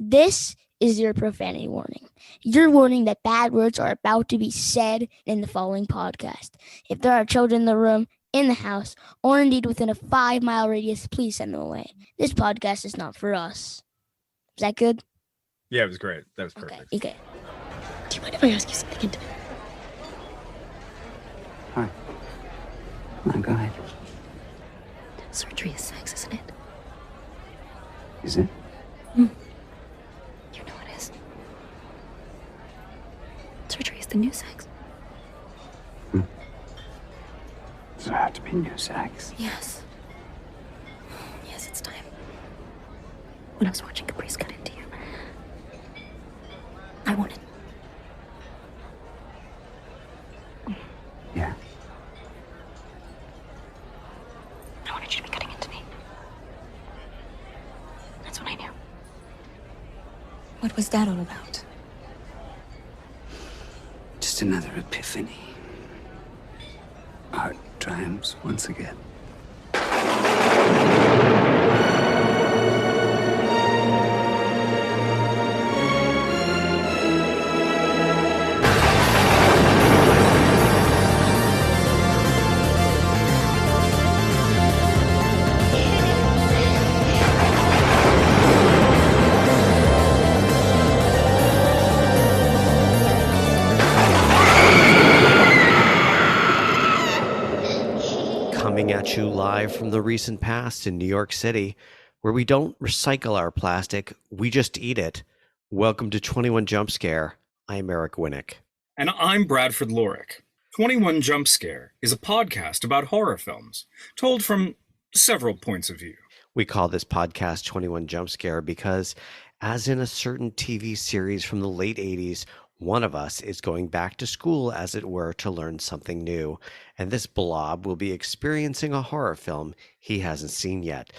This is your profanity warning. Your warning that bad words are about to be said in the following podcast. If there are children in the room, in the house, or indeed within a 5-mile radius, please send them away. This podcast is not for us. Is that good? Yeah, it was great. That was perfect. Okay. Do you mind if I ask you something intimate? Hi. Come on, go ahead. Surgery is sex, isn't it? Is it? You know it is. Surgery is the new sex. Does it have to be new sex? Yes. Yes, it's time. When I was watching Caprice cut into you, I wanted... Yeah. I wanted you to be cutting into me. That's what I knew. What was that all about? Just another epiphany. Art triumphs once again. Coming at you live from the recent past in New York City, where we don't recycle our plastic, we just eat it. Welcome to 21 Jump Scare. I'm Eric Winnick. And I'm Bradford Lorick. 21 Jump Scare is a podcast about horror films, told from several points of view. We call this podcast 21 Jump Scare because, as in a certain TV series from the late 80s, one of us is going back to school, as it were, to learn something new. And this blob will be experiencing a horror film he hasn't seen yet.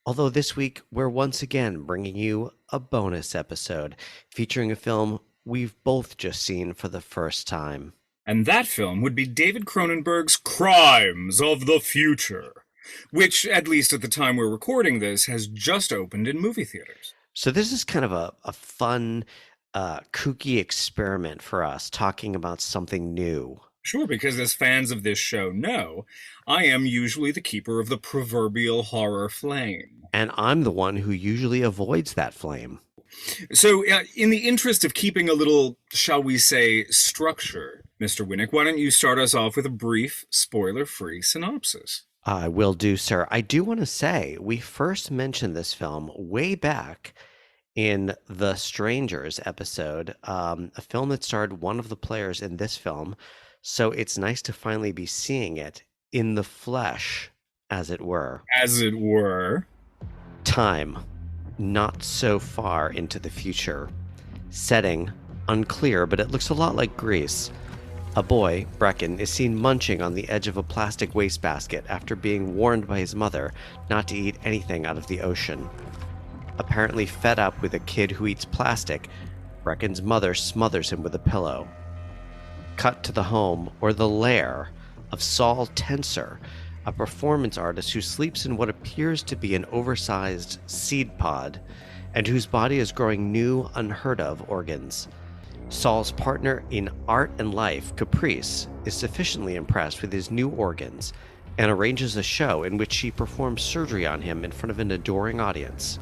Although this week, we're once again bringing you a bonus episode featuring a film we've both just seen for the first time. And that film would be David Cronenberg's Crimes of the Future, which, at least at the time we're recording this, has just opened in movie theaters. So this is kind of a fun, kooky experiment for us, talking about something new. Sure, because as fans of this show know, I am usually the keeper of the proverbial horror flame. And I'm the one who usually avoids that flame. So, in the interest of keeping a little, shall we say, structure, Mr. Winnick, why don't you start us off with a brief, spoiler-free synopsis? I will do, sir. I do want to say, we first mentioned this film way back in the Strangers episode, a film that starred one of the players in this film. So it's nice to finally be seeing it in the flesh, as it were. As it were. Time, not so far into the future. Setting, unclear, but it looks a lot like Greece. A boy, Brecken, is seen munching on the edge of a plastic wastebasket after being warned by his mother not to eat anything out of the ocean. Apparently fed up with a kid who eats plastic, Brecken's mother smothers him with a pillow. Cut to the home, or the lair, of Saul Tenser, a performance artist who sleeps in what appears to be an oversized seed pod, and whose body is growing new, unheard-of organs. Saul's partner in art and life, Caprice, is sufficiently impressed with his new organs and arranges a show in which she performs surgery on him in front of an adoring audience.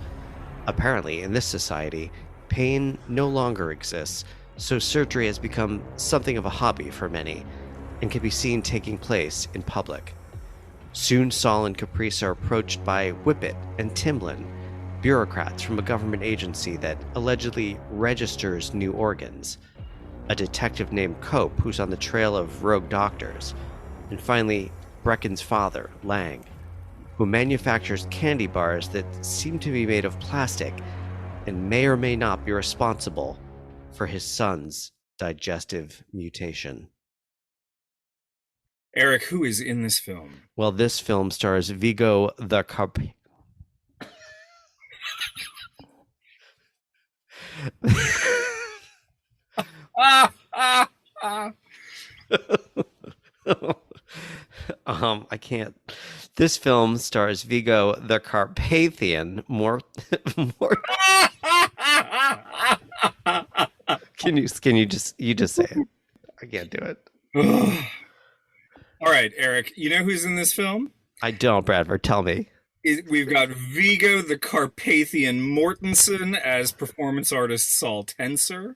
Apparently, in this society, pain no longer exists, so surgery has become something of a hobby for many, and can be seen taking place in public. Soon Saul and Caprice are approached by Wippet and Timlin, bureaucrats from a government agency that allegedly registers new organs, a detective named Cope who's on the trail of rogue doctors, and finally Brecken's father, Lang, who manufactures candy bars that seem to be made of plastic and may or may not be responsible for his son's digestive mutation. Eric, who is in this film? Well, this film stars Viggo the I can't. This film stars Viggo the Carpathian Can you just say it? I can't do it. All right, Eric, you know who's in this film? I don't, Bradford. Tell me. We've got Viggo the Carpathian Mortensen as performance artist Saul Tenser.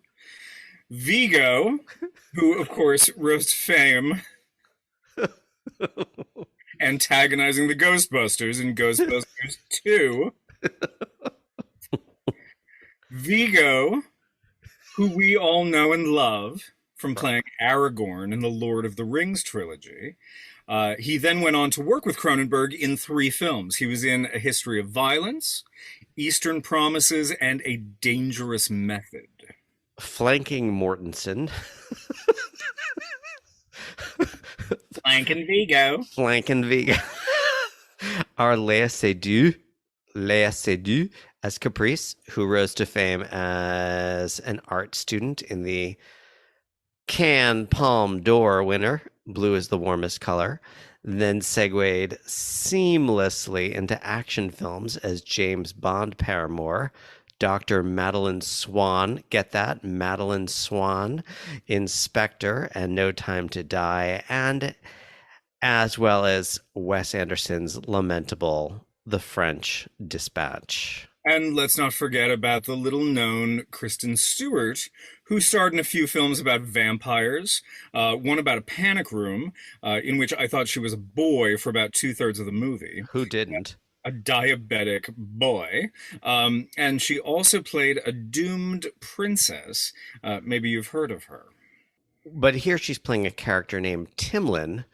Viggo, who of course rose to fame antagonizing the Ghostbusters in Ghostbusters 2. Viggo, who we all know and love from playing Aragorn in the Lord of the Rings trilogy. He then went on to work with Cronenberg in 3 films. He was in A History of Violence, Eastern Promises, and A Dangerous Method. Flanking Mortensen. Flanking Viggo. Flanking Viggo. Our Leia Seydoux as Caprice, who rose to fame as an art student in the Cannes Palme d'Or winner, Blue is the Warmest Color, then segued seamlessly into action films as James Bond paramour, Dr. Madeline Swan, get that? Madeline Swan, Inspector, and No Time to Die, and as well as Wes Anderson's lamentable The French Dispatch. And let's not forget about the little-known Kristen Stewart, who starred in a few films about vampires, one about a panic room, in which I thought she was a boy for about 2/3 of the movie. Who didn't? A diabetic boy. And she also played a doomed princess. Maybe you've heard of her. But here she's playing a character named Timlin,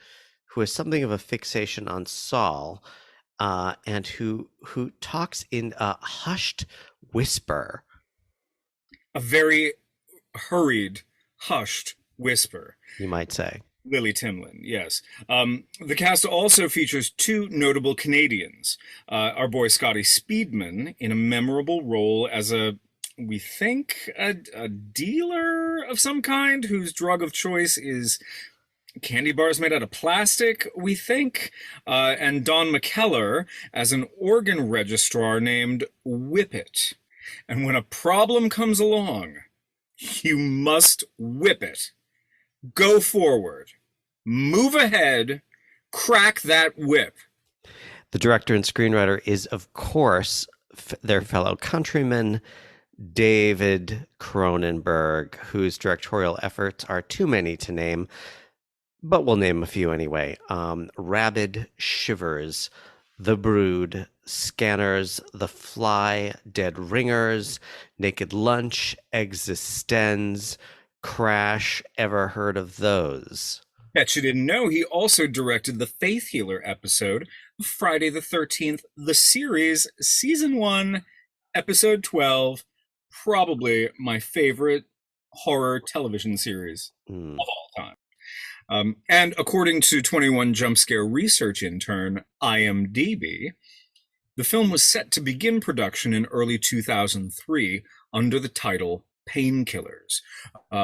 who has something of a fixation on Saul, and who talks in a hushed whisper. A very hurried, hushed whisper. You might say. Lily Timlin, yes. The cast also features 2 notable Canadians. Our boy Scotty Speedman in a memorable role as we think, a dealer of some kind whose drug of choice is candy bars made out of plastic, we think. And Don McKellar as an organ registrar named Wippet. And when a problem comes along, you must whip it. Go forward, move ahead, crack that whip. The director and screenwriter is, of course, their fellow countryman, David Cronenberg, whose directorial efforts are too many to name, but we'll name a few anyway. Rabid Shivers, The Brood, Scanners, The Fly, Dead Ringers, Naked Lunch, Existenz, Crash. Ever heard of those? Bet you didn't know he also directed the Faith Healer episode of Friday the 13th, the series, season 1, episode 12, probably my favorite horror television series of all time. And according to 21 Jump Scare research intern IMDb, the film was set to begin production in early 2003 under the title Painkillers,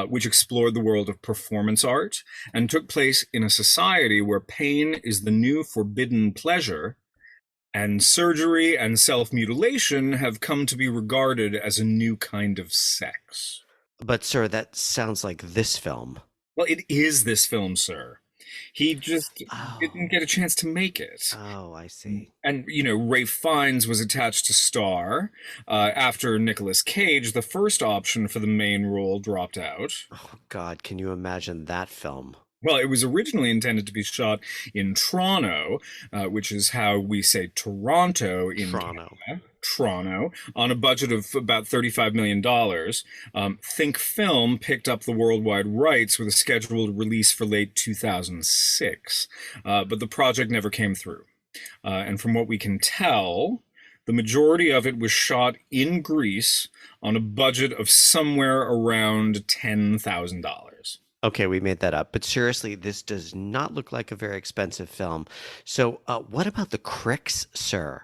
which explored the world of performance art and took place in a society where pain is the new forbidden pleasure, and surgery and self-mutilation have come to be regarded as a new kind of sex. But, sir, that sounds like this film. Well, it is this film, sir. He just didn't get a chance to make it. Oh, I see. And, Ralph Fiennes was attached to star. After Nicolas Cage, the first option for the main role dropped out. Oh, God, can you imagine that film? Well, it was originally intended to be shot in Toronto, which is how we say Toronto in Toronto. Canada. Toronto, on a budget of about $35 million. Think Film picked up the worldwide rights with a scheduled release for late 2006, but the project never came through. And from what we can tell, the majority of it was shot in Greece on a budget of somewhere around $10,000. Okay, we made that up. But seriously, this does not look like a very expensive film. So what about the critics, sir?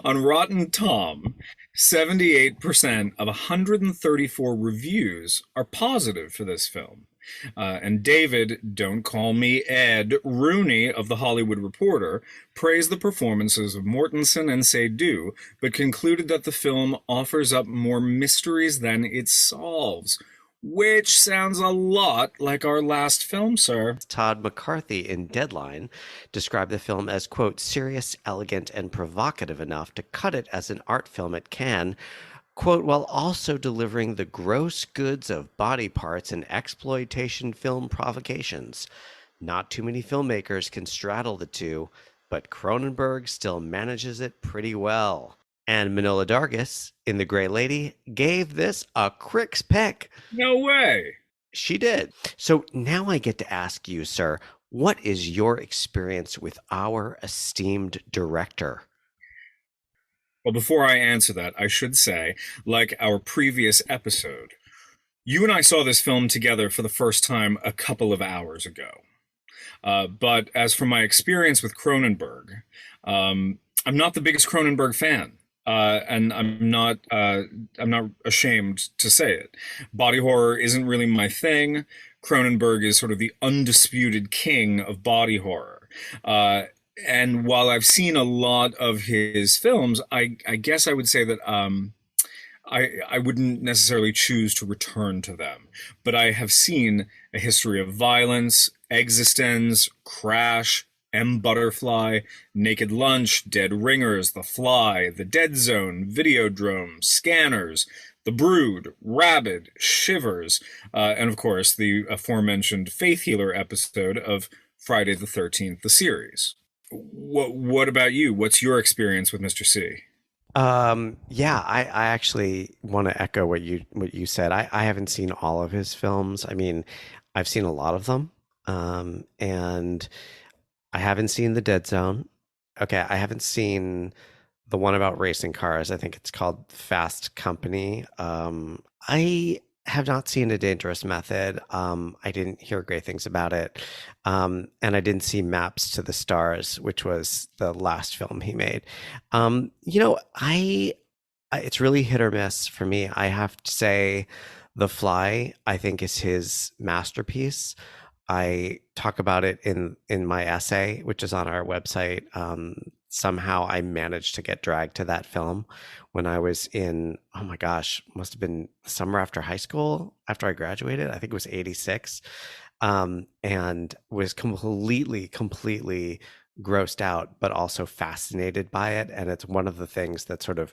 On Rotten Tom, 78% of 134 reviews are positive for this film. And David, don't call me Ed, Rooney of The Hollywood Reporter, praised the performances of Mortensen and Seydoux, but concluded that the film offers up more mysteries than it solves. Which sounds a lot like our last film, sir. Todd McCarthy in Deadline described the film as, quote, serious, elegant, and provocative enough to cut it as an art film it can, quote, while also delivering the gross goods of body parts and exploitation film provocations. Not too many filmmakers can straddle the two, but Cronenberg still manages it pretty well. And Manohla Dargis in The Grey Lady gave this a crick's peck. No way. She did. So now I get to ask you, sir, what is your experience with our esteemed director? Well, before I answer that, I should say, like our previous episode, you and I saw this film together for the first time a couple of hours ago. But as for my experience with Cronenberg, I'm not the biggest Cronenberg fan. And I'm not ashamed to say it. Body horror isn't really my thing. Cronenberg is sort of the undisputed king of body horror. And while I've seen a lot of his films, I guess I would say that I wouldn't necessarily choose to return to them. But I have seen A History of Violence, Existence, Crash, M. Butterfly, Naked Lunch, Dead Ringers, The Fly, The Dead Zone, Videodrome, Scanners, The Brood, Rabid, Shivers, and of course the aforementioned Faith Healer episode of Friday the 13th, the series. What about you? What's your experience with Mr. C? Yeah, I actually want to echo what you said. I haven't seen all of his films. I mean, I've seen a lot of them, and I haven't seen The Dead Zone. Okay, I haven't seen the one about racing cars. I think it's called Fast Company. I have not seen A Dangerous Method. I didn't hear great things about it. And I didn't see Maps to the Stars, which was the last film he made. It's really hit or miss for me. I have to say The Fly, I think, is his masterpiece. I talk about it in my essay, which is on our website. Somehow I managed to get dragged to that film when I was in, oh my gosh, must have been the summer after high school, after I graduated. I think it was 86, and was completely grossed out, but also fascinated by it. And it's one of the things that sort of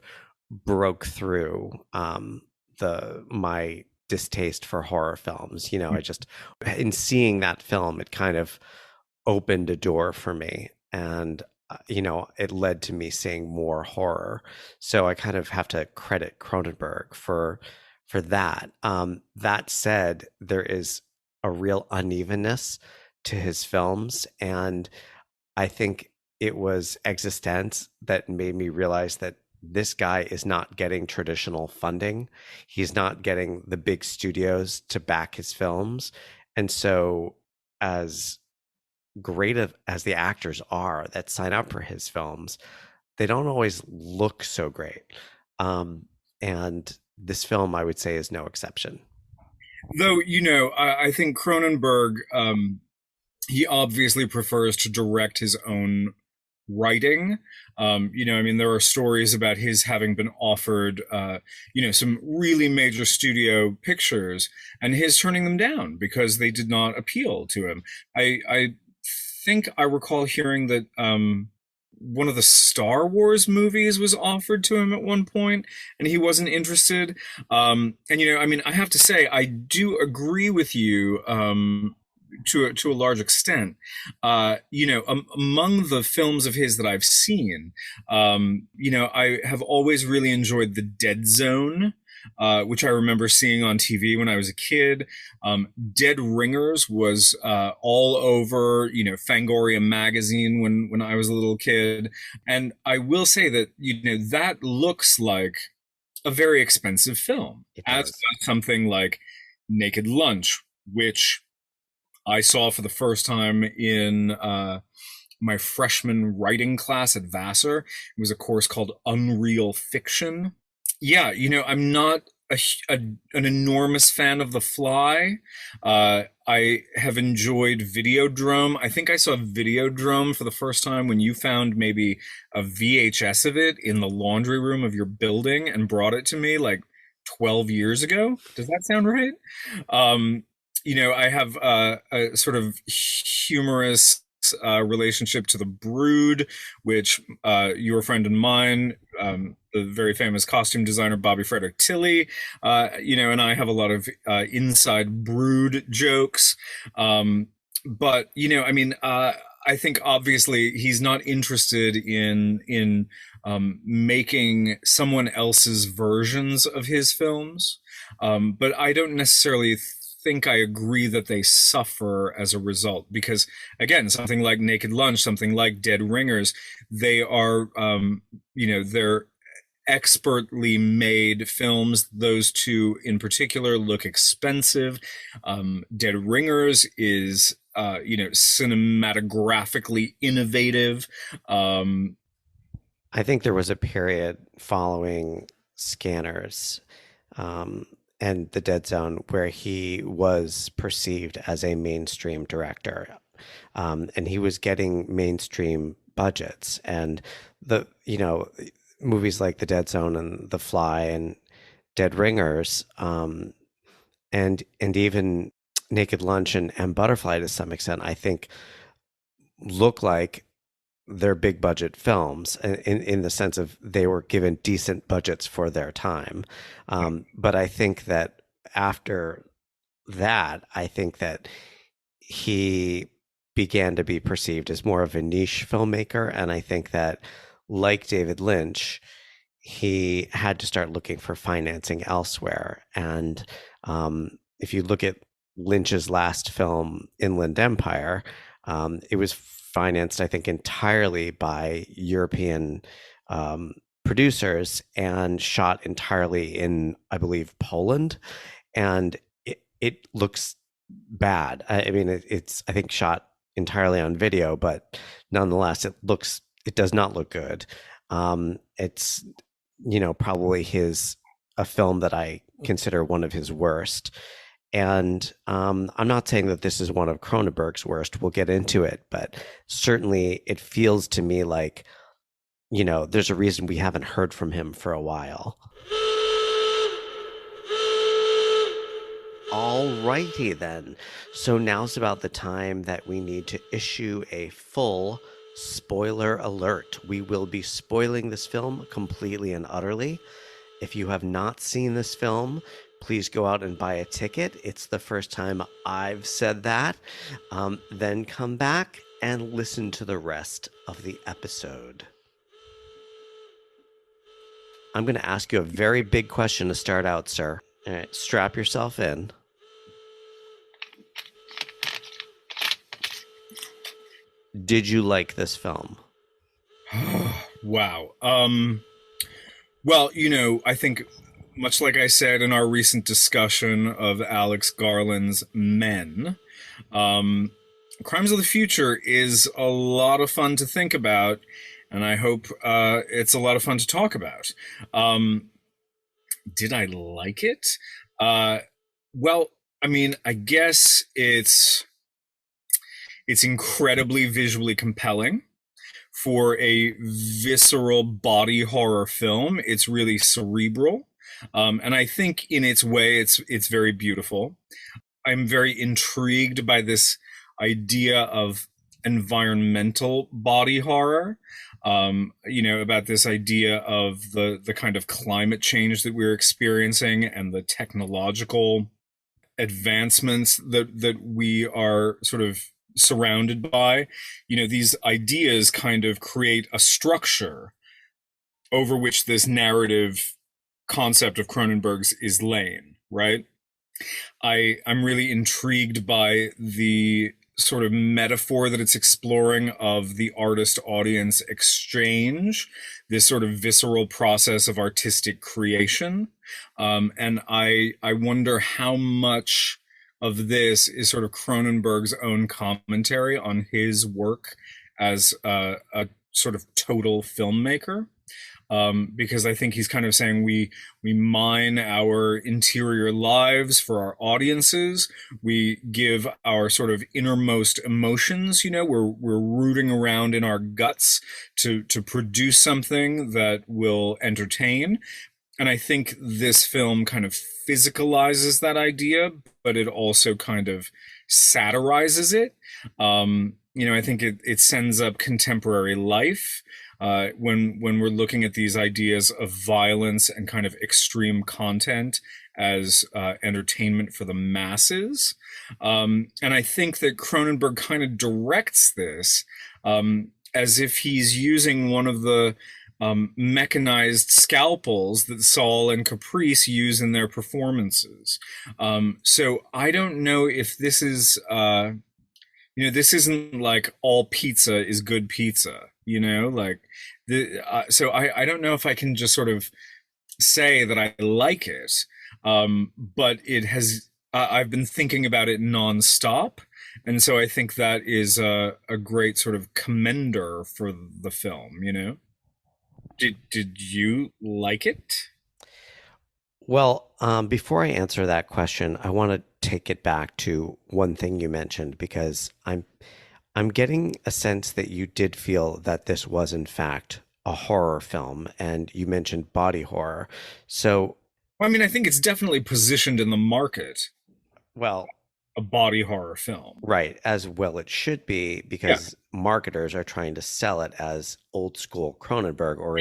broke through my distaste for horror films. I just, in seeing that film, it kind of opened a door for me, and it led to me seeing more horror. So I kind of have to credit Cronenberg for that. That said, there is a real unevenness to his films, and I think it was Existence that made me realize that this guy is not getting traditional funding. He's not getting the big studios to back his films. And so as great as the actors are that sign up for his films, they don't always look so great. And this film, I would say, is no exception. Though, I think Cronenberg, he obviously prefers to direct his own writing. There are stories about his having been offered, some really major studio pictures and his turning them down because they did not appeal to him. I think I recall hearing that one of the Star Wars movies was offered to him at one point and he wasn't interested. I have to say, I do agree with you to a large extent. Among the films of his that I've seen, I have always really enjoyed The Dead Zone, which I remember seeing on TV when I was a kid. Dead Ringers was all over, Fangoria magazine when I was a little kid. And I will say that, that looks like a very expensive film, as does something like Naked Lunch, which I saw for the first time in my freshman writing class at Vassar. It was a course called Unreal Fiction. Yeah, I'm not an enormous fan of The Fly. I have enjoyed Videodrome. I think I saw Videodrome for the first time when you found maybe a VHS of it in the laundry room of your building and brought it to me like 12 years ago. Does that sound right? I have a sort of humorous relationship to The Brood, which your friend and mine, the very famous costume designer Bobby Frederick Tilley, and I have a lot of inside Brood jokes. But I think obviously he's not interested in making someone else's versions of his films. But I don't necessarily think I agree that they suffer as a result, because again, something like Naked Lunch, something like Dead Ringers, they are, they're expertly made films. Those two in particular look expensive. Dead Ringers is, cinematographically innovative. I think there was a period following Scanners, and The Dead Zone where he was perceived as a mainstream director, and he was getting mainstream budgets, and movies like The Dead Zone and The Fly and Dead Ringers, and even Naked Lunch and Butterfly to some extent, I think look like they're big budget films in the sense of they were given decent budgets for their time. But I think that after that, I think that he began to be perceived as more of a niche filmmaker. And I think that, like David Lynch, he had to start looking for financing elsewhere. And if you look at Lynch's last film, Inland Empire, it was financed, I think, entirely by European producers and shot entirely in, I believe, Poland. And it looks bad. I mean, it's, I think, shot entirely on video, but nonetheless, it does not look good. It's, probably a film that I consider one of his worst. And I'm not saying that this is one of Cronenberg's worst. We'll get into it, but certainly it feels to me like, there's a reason we haven't heard from him for a while. Alrighty then. So now's about the time that we need to issue a full spoiler alert. We will be spoiling this film completely and utterly. If you have not seen this film, please go out and buy a ticket. It's the first time I've said that. Then come back and listen to the rest of the episode. I'm going to ask you a very big question to start out, sir. All right, strap yourself in. Did you like this film? Wow. Well, I think, much like I said in our recent discussion of Alex Garland's Men, Crimes of the Future is a lot of fun to think about, and I hope it's a lot of fun to talk about. Did I like it? Well, I mean, I guess it's incredibly visually compelling. For a visceral body horror film, it's really cerebral. And I think in its way, it's very beautiful. I'm very intrigued by this idea of environmental body horror, about this idea of the kind of climate change that we're experiencing and the technological advancements that we are sort of surrounded by. These ideas kind of create a structure over which this narrative concept of Cronenberg's is laying, right? I'm really intrigued by the sort of metaphor that it's exploring of the artist-audience exchange, this sort of visceral process of artistic creation. And I wonder how much of this is sort of Cronenberg's own commentary on his work as a sort of total filmmaker. because I think he's kind of saying we mine our interior lives for our audiences. We give our sort of innermost emotions. We're rooting around in our guts to produce something that will entertain. And I think this film kind of physicalizes that idea, but it also kind of satirizes it. I think it sends up contemporary life when we're looking at these ideas of violence and kind of extreme content as entertainment for the masses. And I think that Cronenberg kind of directs this as if he's using one of the mechanized scalpels that Saul and Caprice use in their performances. So I don't know if this is, this isn't like all pizza is good pizza, so I don't know if I can just sort of say that I like it, but it has, I've been thinking about it nonstop. And so I think that is a great sort of commender for the film, Did you like it? Well, before I answer that question, I want to take it back to one thing you mentioned, because I'm getting a sense that you did feel that this was in fact a horror film, and you mentioned body horror. So, I mean, I think it's definitely positioned in the market, well, a body horror film. Right, as well it should be, because marketers are trying to sell it as old school Cronenberg, or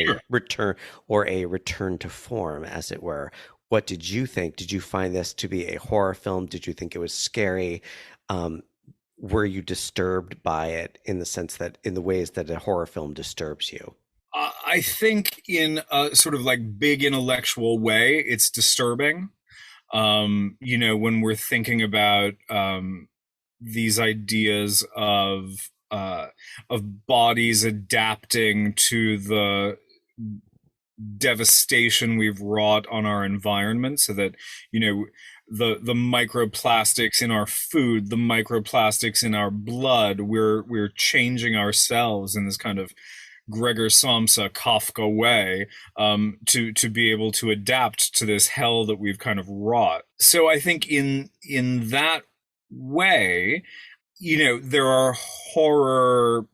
a return to form, as it were. What did you think? Did you find this to be a horror film? Did you think it was scary? Were you disturbed by it in the ways that a horror film disturbs you? I think in a sort of like big intellectual way, it's disturbing. When we're thinking about these ideas of bodies adapting to the devastation we've wrought on our environment, so that the microplastics in our food, the microplastics in our blood, we're changing ourselves in this kind of Gregor Samsa Kafka way, to be able to adapt to this hell that we've kind of wrought. So I think in that way, there are horror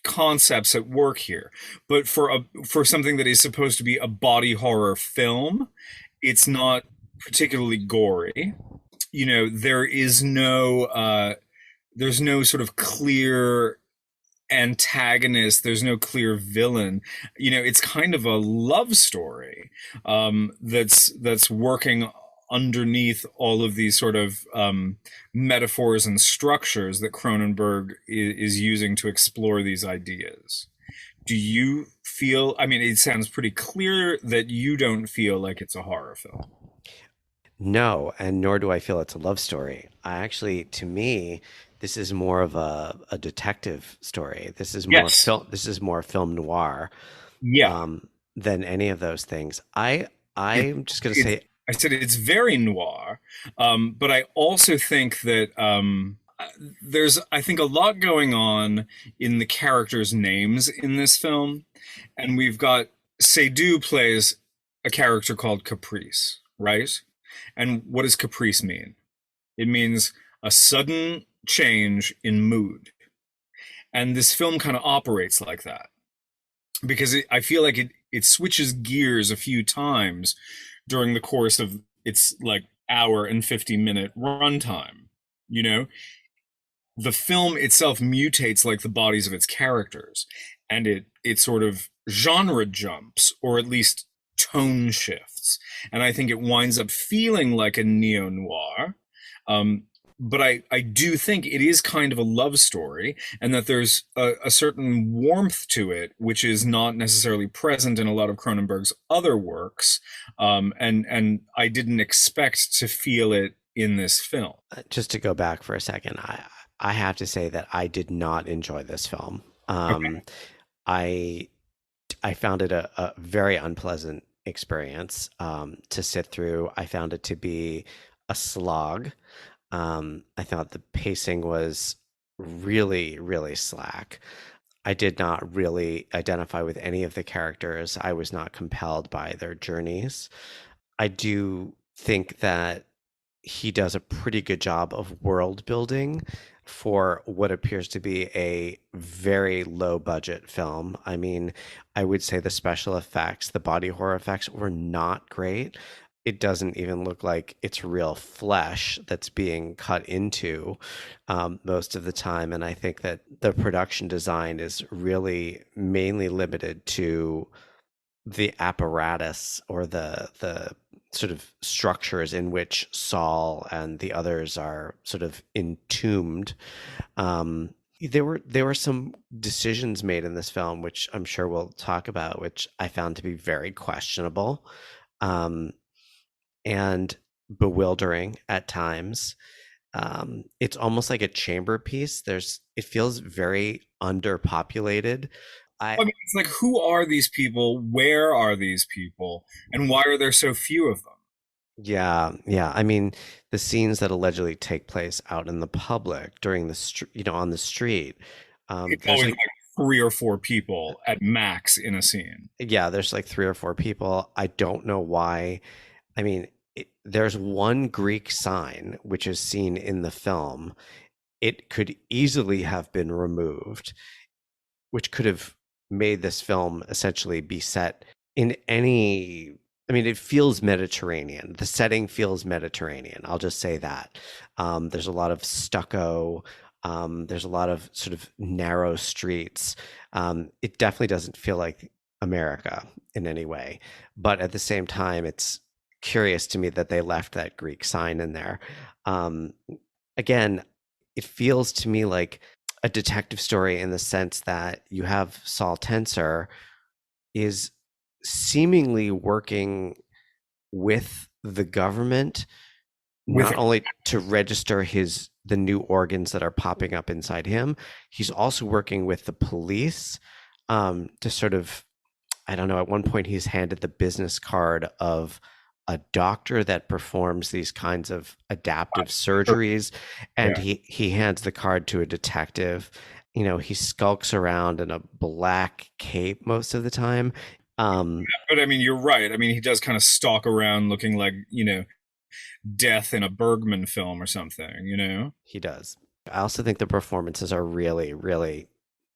concepts at work here, but for something that is supposed to be a body horror film, it's not particularly gory. There's no sort of clear antagonist, there's no clear villain. It's kind of a love story that's working underneath all of these sort of metaphors and structures that Cronenberg is using to explore these ideas. Do you feel, I mean, it sounds pretty clear that you don't feel like it's a horror film. No, and nor do I feel it's a love story. To me, this is more of a detective story. This is more This is more film noir, than any of those things. I'm just going to say, I said it's very noir, but I also think that there's, I think, a lot going on in the characters' names in this film, and we've got Seydoux plays a character called Caprice, right? And what does Caprice mean? It means a sudden change in mood. And this film kind of operates like that, because I feel like it switches gears a few times during the course of its like hour and 50-minute runtime. The film itself mutates like the bodies of its characters, and it sort of genre jumps, or at least tone shifts. And I think it winds up feeling like a neo-noir. But I do think it is kind of a love story, and that there's a certain warmth to it, which is not necessarily present in a lot of Cronenberg's other works. And I didn't expect to feel it in this film. Just to go back for a second, I have to say that I did not enjoy this film. Okay. I found it a very unpleasant experience to sit through. I found it to be a slog. I thought the pacing was really, really slack. I did not really identify with any of the characters. I was not compelled by their journeys. I do think that he does a pretty good job of world building for what appears to be a very low budget film. I mean, I would say the special effects, the body horror effects were not great. It doesn't even look like it's real flesh that's being cut into most of the time. And I think that the production design is really mainly limited to the apparatus or the sort of structures in which Saul and the others are sort of entombed. There were some decisions made in this film, which I'm sure we'll talk about, which I found to be very questionable, and bewildering at times. It's almost like a chamber piece. It feels very underpopulated. I mean, it's like, who are these people? Where are these people? And why are there so few of them? Yeah. I mean, the scenes that allegedly take place out in the public during on the street. It's There's always like, like 3 or 4 people at max in a scene. yeah, there's like 3 or 4 people. I don't know why. I mean, there's one Greek sign which is seen in the film. It could easily have been removed, which could have made this film essentially be set in any. I mean, it feels Mediterranean. The setting feels Mediterranean. I'll just say that. There's a lot of stucco. There's a lot of sort of narrow streets. It definitely doesn't feel like America in any way. But at the same time, it's curious to me that they left that Greek sign in there. Again, it feels to me like a detective story in the sense that you have Saul Tenser is seemingly working with the government, not only to register the new organs that are popping up inside him, he's also working with the police to sort of, I don't know, at one point he's handed the business card of a doctor that performs these kinds of adaptive surgeries, and he hands the card to a detective. He skulks around in a black cape most of the time. But I mean, you're right. I mean, he does kind of stalk around looking like, death in a Bergman film or something. He does. I also think the performances are really, really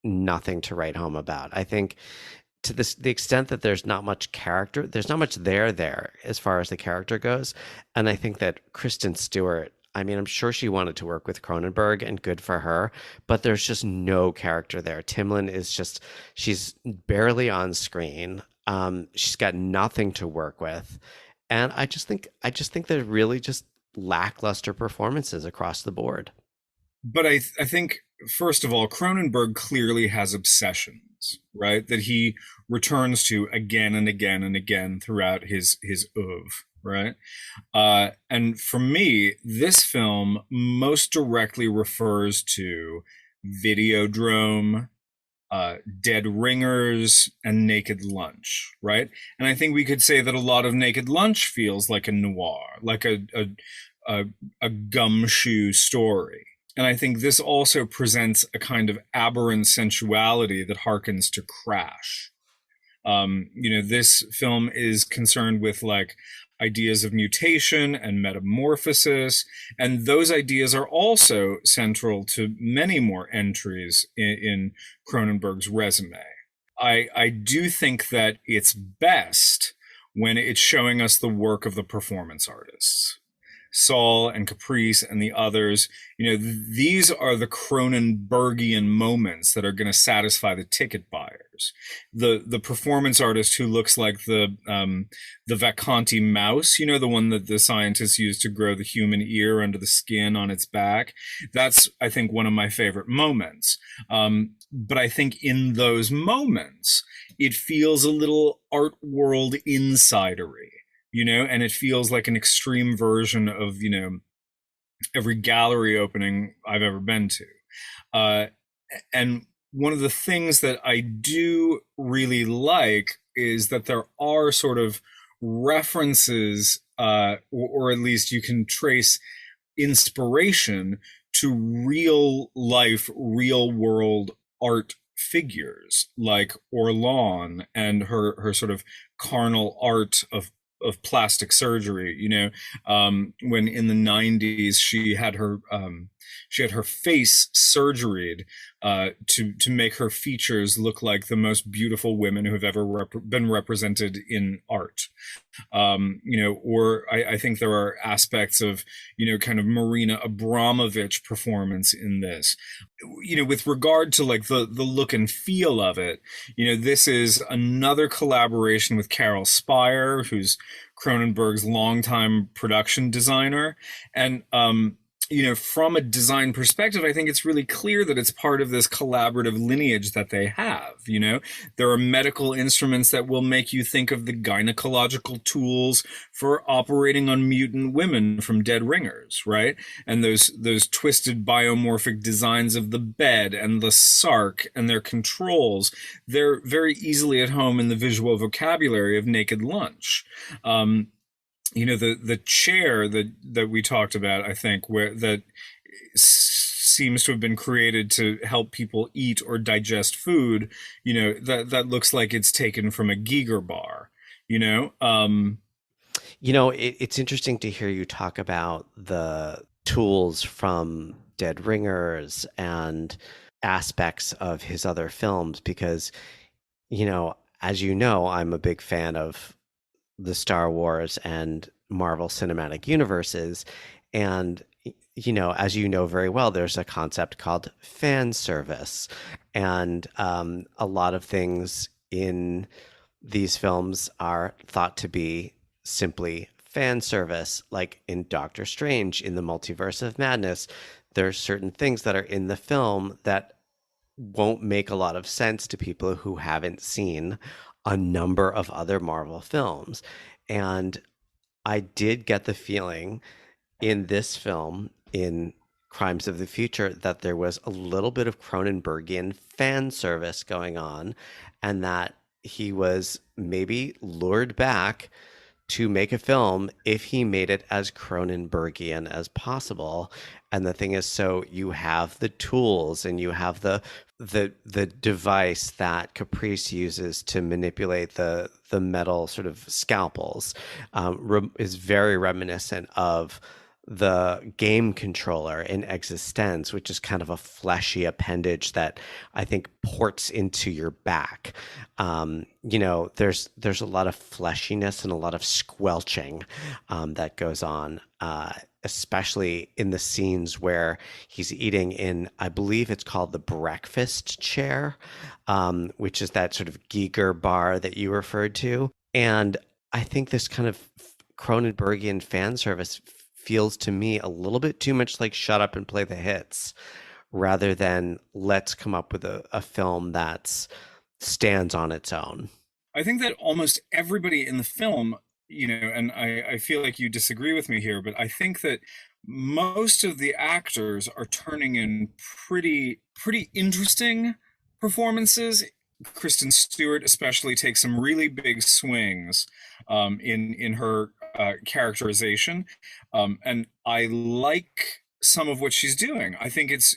nothing to write home about. I think to the extent that there's not much character, there's not much there as far as the character goes. And I think that Kristen Stewart, I mean, I'm sure she wanted to work with Cronenberg, and good for her, but there's just no character there. Timlin is she's barely on screen. She's got nothing to work with. And I just think they're really just lackluster performances across the board. But I think, first of all, Cronenberg clearly has obsessions, right? That he returns to again and again and again throughout his oeuvre, right? And for me, this film most directly refers to Videodrome, Dead Ringers, and Naked Lunch, right? And I think we could say that a lot of Naked Lunch feels like a noir, like a gumshoe story. And I think this also presents a kind of aberrant sensuality that harkens to Crash. This film is concerned with like ideas of mutation and metamorphosis, and those ideas are also central to many more entries in Cronenberg's resume. I do think that it's best when it's showing us the work of the performance artists. Saul and Caprice and the others, these are the Cronenbergian moments that are going to satisfy the ticket buyers. The performance artist who looks like the Vacanti mouse, the one that the scientists use to grow the human ear under the skin on its back. That's, I think, one of my favorite moments. But I think in those moments, it feels a little art world insidery. And it feels like an extreme version of, every gallery opening I've ever been to. And one of the things that I do really like is that there are sort of references, or at least you can trace inspiration to real life, real world art figures like Orlan and her sort of carnal art of plastic surgery. When in the 90s she had her face surgeried to make her features look like the most beautiful women who have ever been represented in art. Or I think there are aspects of, kind of Marina Abramovich performance in this. With regard to like the look and feel of it, this is another collaboration with Carol Spire, who's Cronenberg's longtime production designer. And, from a design perspective, I think it's really clear that it's part of this collaborative lineage that they have. There are medical instruments that will make you think of the gynecological tools for operating on mutant women from Dead Ringers, right? And those twisted biomorphic designs of the bed and the sark and their controls, they're very easily at home in the visual vocabulary of Naked Lunch. The chair that we talked about, I think, where that seems to have been created to help people eat or digest food, that looks like it's taken from a Giger bar, It's interesting to hear you talk about the tools from Dead Ringers and aspects of his other films because, as you know, I'm a big fan of the Star Wars and Marvel Cinematic Universes. And, as you know very well, there's a concept called fan service. And a lot of things in these films are thought to be simply fan service. Like in Doctor Strange, in the Multiverse of Madness, there's certain things that are in the film that won't make a lot of sense to people who haven't seen a number of other Marvel films. And I did get the feeling in this film, in Crimes of the Future, that there was a little bit of Cronenbergian fan service going on, and that he was maybe lured back to make a film if he made it as Cronenbergian as possible. And the thing is, so you have the tools and you have the device that Caprice uses to manipulate the metal sort of scalpels, is very reminiscent of the game controller in Existence, which is kind of a fleshy appendage that I think ports into your back. There's a lot of fleshiness and a lot of squelching that goes on, especially in the scenes where he's eating in, I believe it's called the breakfast chair, which is that sort of Giger bar that you referred to. And I think this kind of Cronenbergian fan service feels to me a little bit too much like Shut Up and Play the Hits, rather than let's come up with a film that stands on its own. I think that almost everybody in the film, and I feel like you disagree with me here, but I think that most of the actors are turning in pretty interesting performances. Kristen Stewart especially takes some really big swings in her characterization, and I like some of what she's doing. I think it's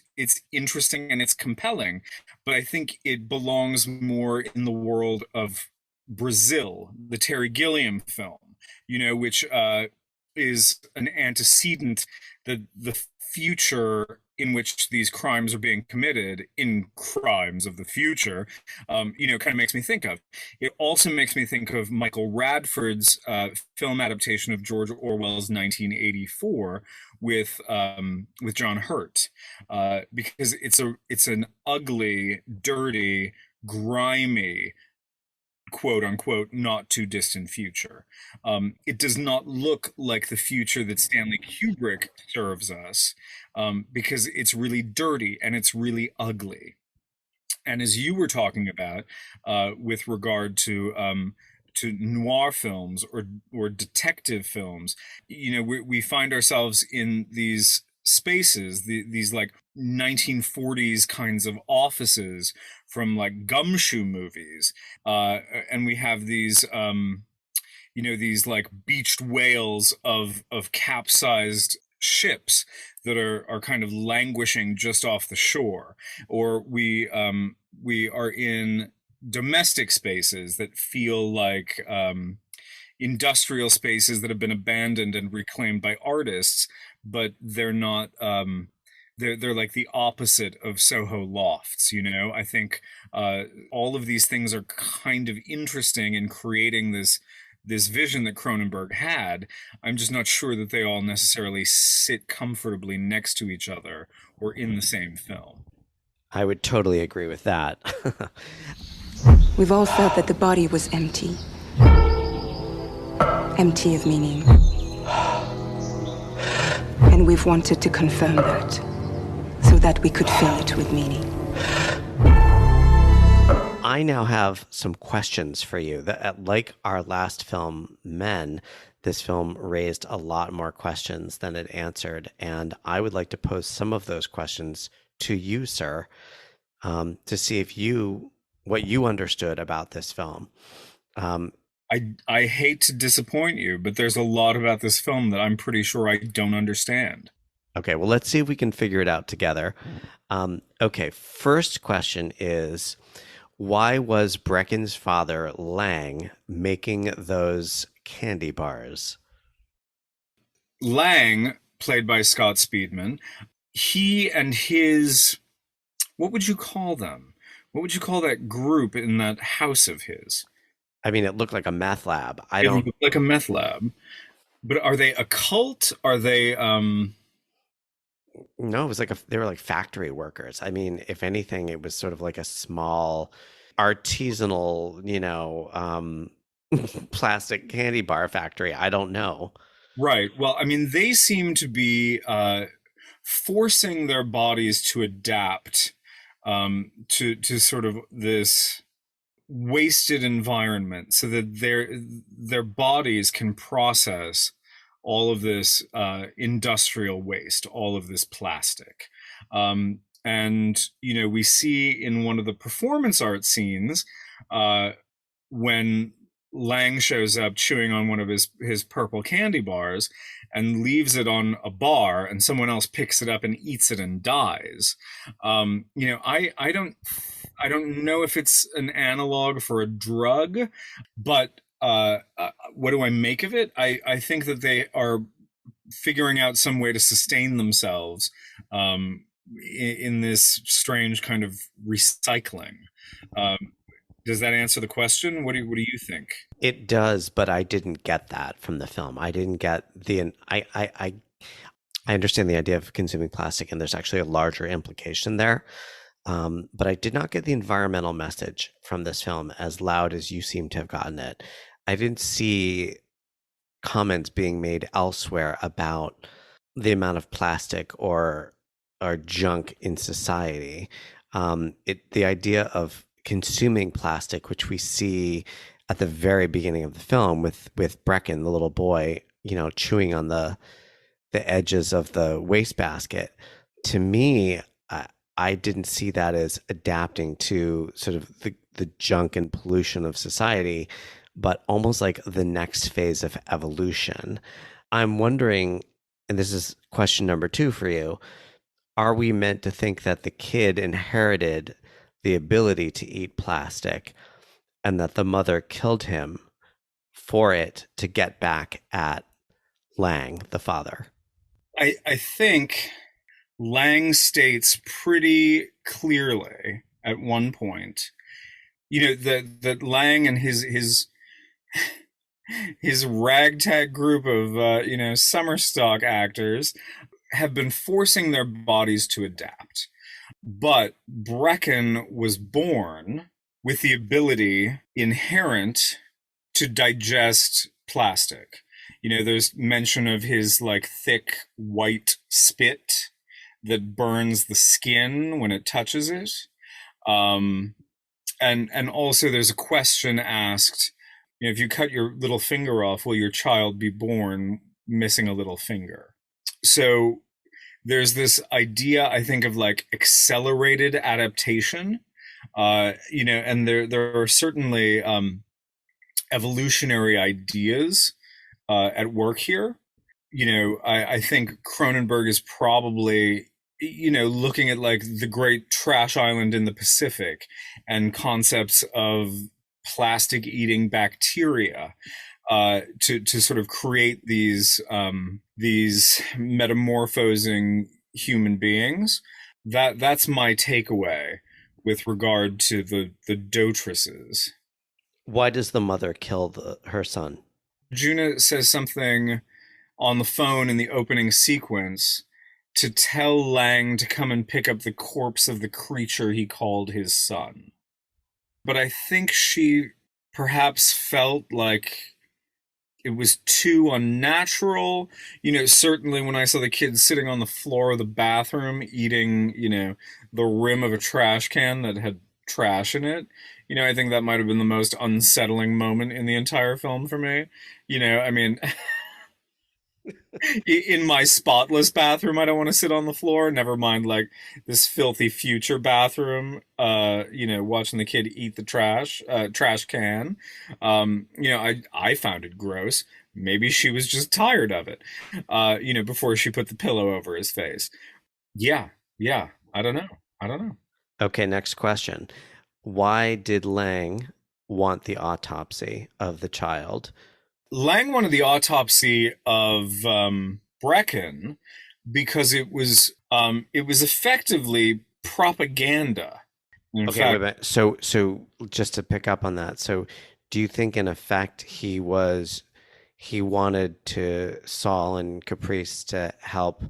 interesting and it's compelling, but I think it belongs more in the world of Brazil, the Terry Gilliam film, which is an antecedent, the future in which these crimes are being committed in Crimes of the Future, kind of makes me think of. It also makes me think of Michael Radford's film adaptation of George Orwell's 1984 with John Hurt, because it's an ugly, dirty, grimy, quote unquote, not too distant future. It does not look like the future that Stanley Kubrick serves us, because it's really dirty and it's really ugly. And as you were talking about, with regard to noir films or detective films, we find ourselves in these spaces, these like 1940s kinds of offices from like gumshoe movies, and we have these these like beached whales of capsized ships that are kind of languishing just off the shore, or we we are in domestic spaces that feel like industrial spaces that have been abandoned and reclaimed by artists, but they're not. They're like the opposite of Soho lofts, you know. I think all of these things are kind of interesting in creating this vision that Cronenberg had. I'm just not sure that they all necessarily sit comfortably next to each other or in the same film. I would totally agree with that. We've all felt that the body was empty. Empty of meaning. And we've wanted to confirm that, so that we could fill it with meaning. I now have some questions for you. Like our last film, Men, this film raised a lot more questions than it answered. And I would like to pose some of those questions to you, sir, to see what you understood about this film. I hate to disappoint you, but there's a lot about this film that I'm pretty sure I don't understand. Okay, well, let's see if we can figure it out together. Okay, first question is, why was Brecken's father, Lang, making those candy bars? Lang, played by Scott Speedman, he and his, what would you call them? What would you call that group in that house of his? I mean, it looked like a meth lab. It looked like a meth lab. But are they a cult? Are they No, it was like they were like factory workers. I mean, if anything, it was sort of like a small artisanal, plastic candy bar factory. I don't know. Right. Well, I mean, they seem to be forcing their bodies to adapt to sort of this wasted environment, so that their bodies can process all of this industrial waste, all of this plastic. And, we see in one of the performance art scenes when Lang shows up chewing on one of his purple candy bars and leaves it on a bar, and someone else picks it up and eats it and dies. I don't know if it's an analog for a drug, but what do I make of it? I think that they are figuring out some way to sustain themselves in this strange kind of recycling. Does that answer the question? What do you think? It does, but I didn't get that from the film. I didn't get I understand the idea of consuming plastic, and there's actually a larger implication there. But I did not get the environmental message from this film as loud as you seem to have gotten it. I didn't see comments being made elsewhere about the amount of plastic or junk in society. The idea of consuming plastic, which we see at the very beginning of the film with Brecken, the little boy, chewing on the edges of the wastebasket. To me, I didn't see that as adapting to sort of the junk and pollution of society, but almost like the next phase of evolution. I'm wondering, and this is question number 2 for you, are we meant to think that the kid inherited the ability to eat plastic and that the mother killed him for it to get back at Lang, the father? I think Lang states pretty clearly at one point, that Lang and his ragtag group of summer stock actors have been forcing their bodies to adapt. But Brecken was born with the ability inherent to digest plastic. There's mention of his like thick white spit that burns the skin when it touches it. And also there's a question asked, if you cut your little finger off, will your child be born missing a little finger? So there's this idea, I think, of like accelerated adaptation, and there are certainly evolutionary ideas at work here. I think Cronenberg is probably looking at like the great trash island in the Pacific and concepts of plastic eating bacteria, to sort of create these metamorphosing human beings. That's my takeaway with regard to the Dotresses. Why does the mother kill her son? Djuna says something on the phone in the opening sequence to tell Lang to come and pick up the corpse of the creature he called his son. But I think she perhaps felt like it was too unnatural. Certainly when I saw the kid sitting on the floor of the bathroom eating, the rim of a trash can that had trash in it, I think that might have been the most unsettling moment in the entire film for me. In my spotless bathroom, I don't want to sit on the floor. Never mind, like, this filthy future bathroom, watching the kid eat the trash can. I found it gross. Maybe she was just tired of it, before she put the pillow over his face. Yeah. I don't know. Okay, next question. Why did Lang want the autopsy of the child? Lang wanted the autopsy of Brecken because it was effectively propaganda. Wait a minute. So just to pick up on that, so do you think in effect he wanted to Saul and Caprice to help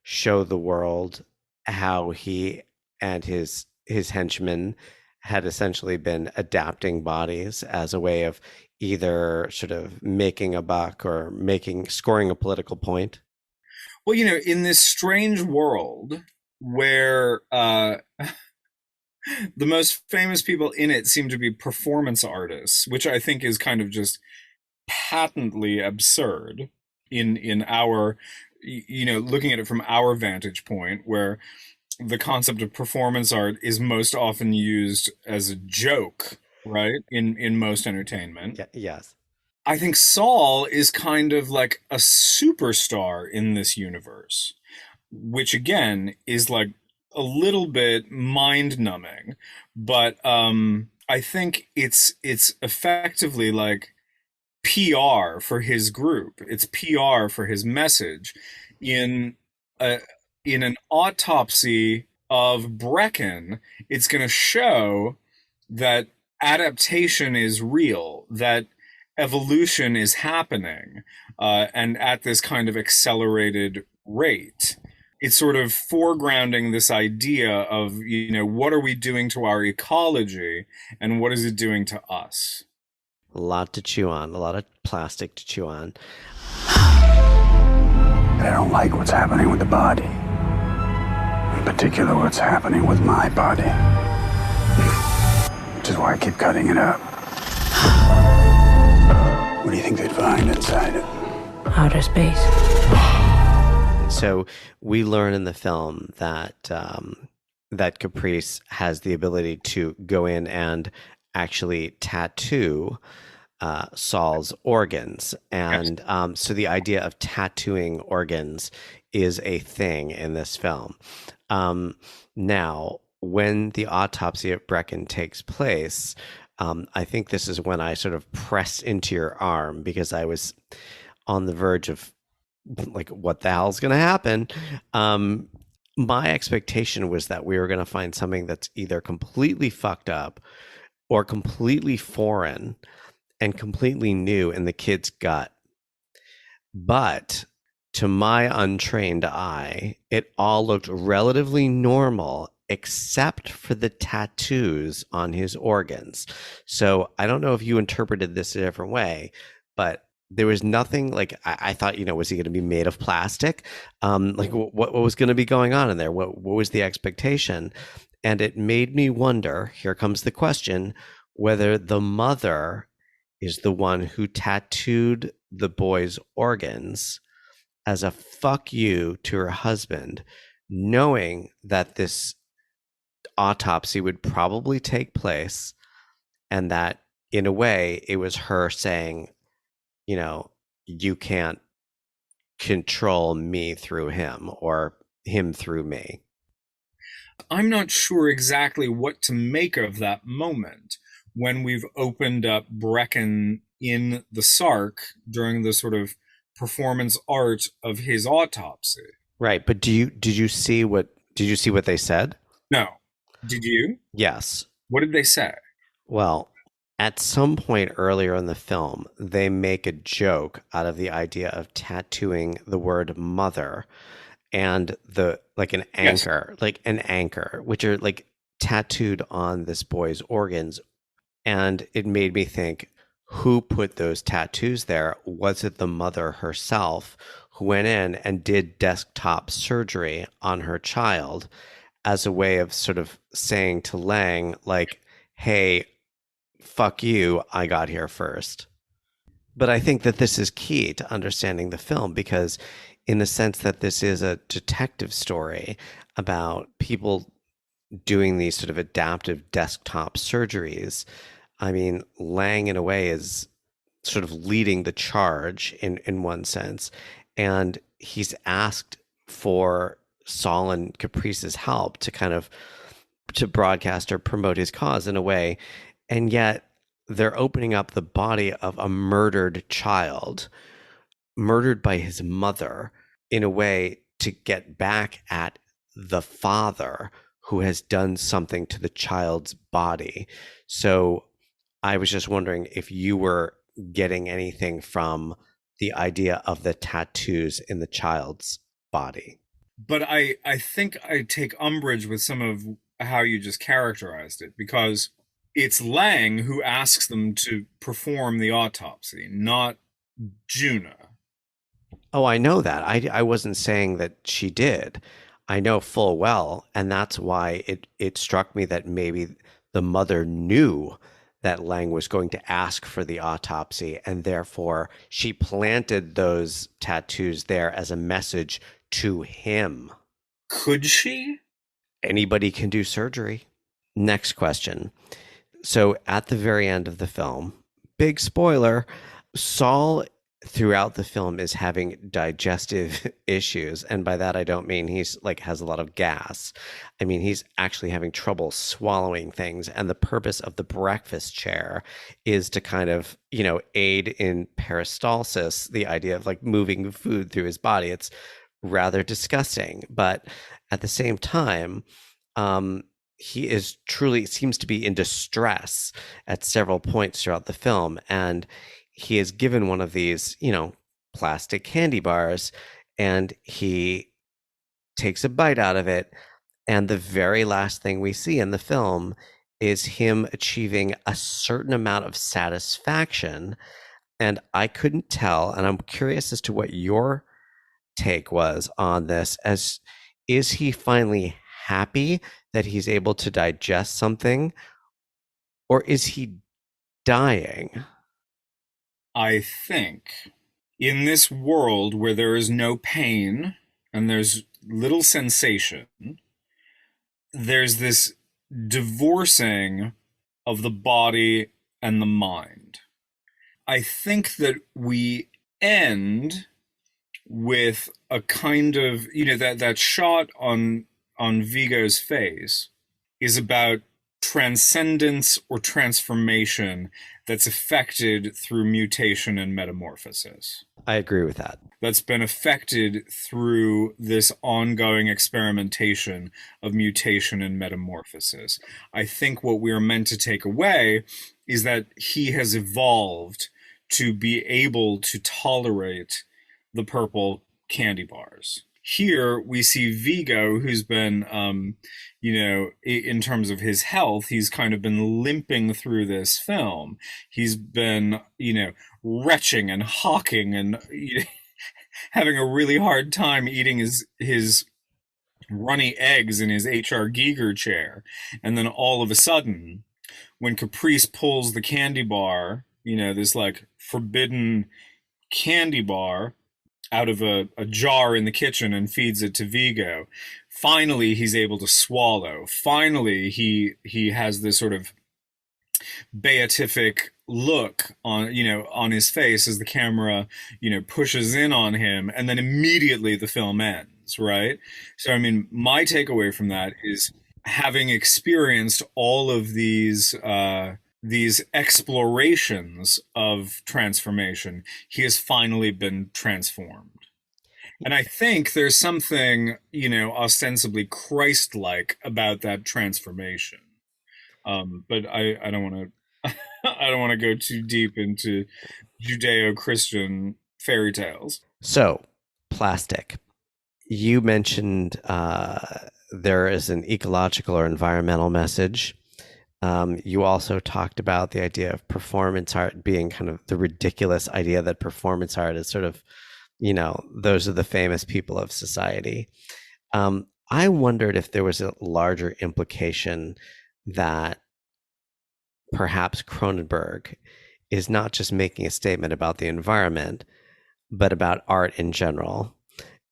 show the world how he and his henchmen had essentially been adapting bodies as a way of either sort of making a buck or scoring a political point? Well, in this strange world where the most famous people in it seem to be performance artists, which I think is kind of just patently absurd in our, looking at it from our vantage point, where the concept of performance art is most often used as a joke, right? In most entertainment. Yes. I think Saul is kind of like a superstar in this universe, which again is like a little bit mind-numbing, but I think it's effectively like PR for his group. It's PR for his message. In an autopsy of Brecken, it's going to show that adaptation is real, that evolution is happening, and at this kind of accelerated rate. It's sort of foregrounding this idea of, what are we doing to our ecology and what is it doing to us? A lot to chew on, a lot of plastic to chew on. I don't like what's happening with the body. In particular, what's happening with my body. Which is why I keep cutting it up. What do you think they'd find inside it? Outer space. So we learn in the film that that Caprice has the ability to go in and actually tattoo Saul's organs. And so the idea of tattooing organs is a thing in this film. Now, when the autopsy of Brecken takes place, I think this is when I sort of pressed into your arm because I was on the verge of like, what the hell's going to happen? My expectation was that we were going to find something that's either completely fucked up or completely foreign and completely new in the kid's gut. But to my untrained eye, it all looked relatively normal except for the tattoos on his organs. So I don't know if you interpreted this a different way, but there was nothing like I thought, was he going to be made of plastic? Like what was going to be going on in there? What was the expectation? And it made me wonder, here comes the question, whether the mother is the one who tattooed the boy's organs as a fuck you to her husband, knowing that this autopsy would probably take place and that in a way it was her saying, you can't control me through him or him through me. I'm not sure exactly what to make of that moment when we've opened up Brecken in the Sark during the sort of performance art of his autopsy. Right, but did you see what they said? No. Did you? Yes. What did they say? Well, at some point earlier in the film, they make a joke out of the idea of tattooing the word mother and the an anchor, which are like tattooed on this boy's organs. And it made me think, who put those tattoos there? Was it the mother herself who went in and did desktop surgery on her child as a way of sort of saying to Lang, like, hey, fuck you, I got here first. But I think that this is key to understanding the film, because in the sense that this is a detective story about people doing these sort of adaptive desktop surgeries, I mean, Lang in a way is sort of leading the charge in one sense. And he's asked for Saul and Caprice's help to kind of to broadcast or promote his cause in a way. And yet they're opening up the body of a murdered child, murdered by his mother, in a way to get back at the father who has done something to the child's body. So I was just wondering if you were getting anything from the idea of the tattoos in the child's body. But I think I take umbrage with some of how you just characterized it, because it's Lang who asks them to perform the autopsy, not Djuna. Oh, I know that. I wasn't saying that she did. I know full well, and that's why it struck me that maybe the mother knew that Lang was going to ask for the autopsy, and therefore she planted those tattoos there as a message to him. Could she? Anybody can do surgery. Next question. So at the very end of the film, big spoiler, Saul throughout the film is having digestive issues, and by that I don't mean he's like has a lot of gas. I mean he's actually having trouble swallowing things, and the purpose of the breakfast chair is to kind of, you know, aid in peristalsis, the idea of like moving food through his body. It's rather disgusting, but at the same time he is truly seems to be in distress at several points throughout the film, and he is given one of these, you know, plastic candy bars, and he takes a bite out of it. And the very last thing we see in the film is him achieving a certain amount of satisfaction. And I couldn't tell, and I'm curious as to what your take was on this, as is he finally happy that he's able to digest something, or is he dying? I think in this world where there is no pain and there's little sensation, there's this divorcing of the body and the mind. I think that we end with a kind of, you know, that shot on Viggo's face is about transcendence or transformation that's affected through mutation and metamorphosis. I agree with that. That's been affected through this ongoing experimentation of mutation and metamorphosis. I think what we are meant to take away is that he has evolved to be able to tolerate the purple candy bars. Here we see Viggo, who's been, you know, in terms of his health, he's kind of been limping through this film. He's been, you know, retching and hawking and having a really hard time eating his runny eggs in his H.R. Giger chair. And then all of a sudden, when Caprice pulls the candy bar, you know, this like forbidden candy bar out of a jar in the kitchen and feeds it to Viggo. Finally, he's able to swallow. Finally, he has this sort of beatific look on, you know, on his face as the camera, you know, pushes in on him, and then immediately the film ends, right? So, I mean, my takeaway from that is having experienced all of these explorations of transformation, he has finally been transformed. And I think there's something, ostensibly Christ-like about that transformation. But I don't want to I don't want to go too deep into Judeo-Christian fairy tales. So, plastic. You mentioned there is an ecological or environmental message. You also talked about the idea of performance art being kind of the ridiculous idea that performance art is sort of, those are the famous people of society. I wondered if there was a larger implication that perhaps Cronenberg is not just making a statement about the environment, but about art in general.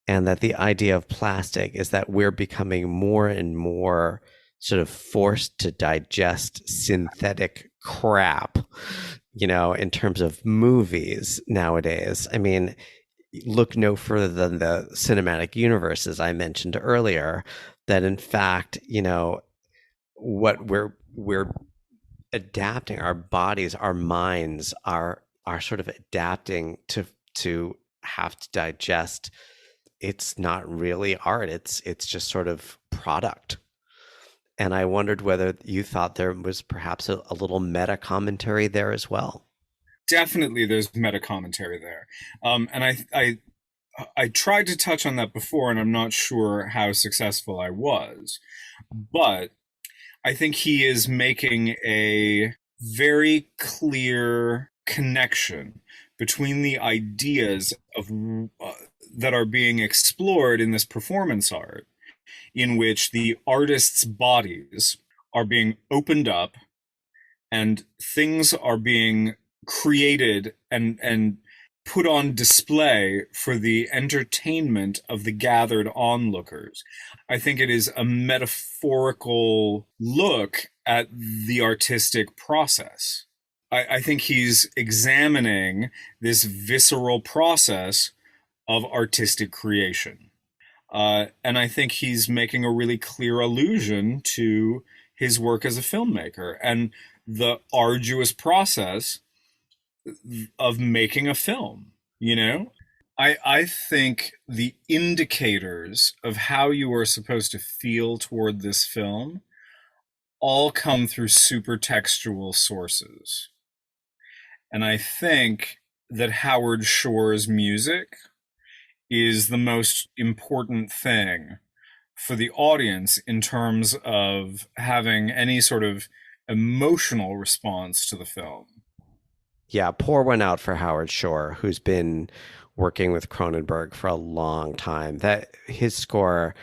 And that the idea of plastic is that we're becoming more and more sort of forced to digest synthetic crap, in terms of movies nowadays. I mean, look no further than the cinematic universes I mentioned earlier, that in fact, what we're adapting, our bodies, our minds are sort of adapting to have to digest. It's not really art. It's just sort of product. And I wondered whether you thought there was perhaps a little meta commentary there as well. Definitely there's meta commentary there. And I tried to touch on that before, and I'm not sure how successful I was. But I think he is making a very clear connection between the ideas of that are being explored in this performance art, in which the artists' bodies are being opened up and things are being created and put on display for the entertainment of the gathered onlookers. I think it is a metaphorical look at the artistic process. I think he's examining this visceral process of artistic creation. And I think he's making a really clear allusion to his work as a filmmaker and the arduous process of making a film, I think the indicators of how you are supposed to feel toward this film all come through supertextual sources. And I think that Howard Shore's music is the most important thing for the audience in terms of having any sort of emotional response to the film. Yeah, pour one out for Howard Shore, who's been working with Cronenberg for a long time. That his score,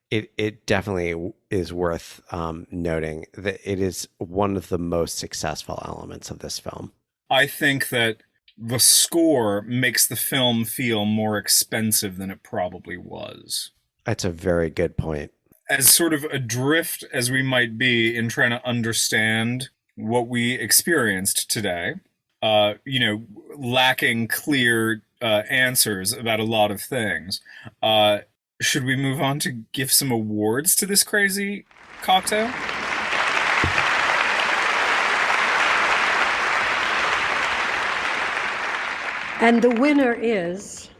it definitely is worth noting that it is one of the most successful elements of this film. I think that the score makes the film feel more expensive than it probably was. That's a very good point. As sort of adrift as we might be in trying to understand what we experienced today, lacking clear answers about a lot of things, should we move on to give some awards to this crazy cocktail? And the winner is...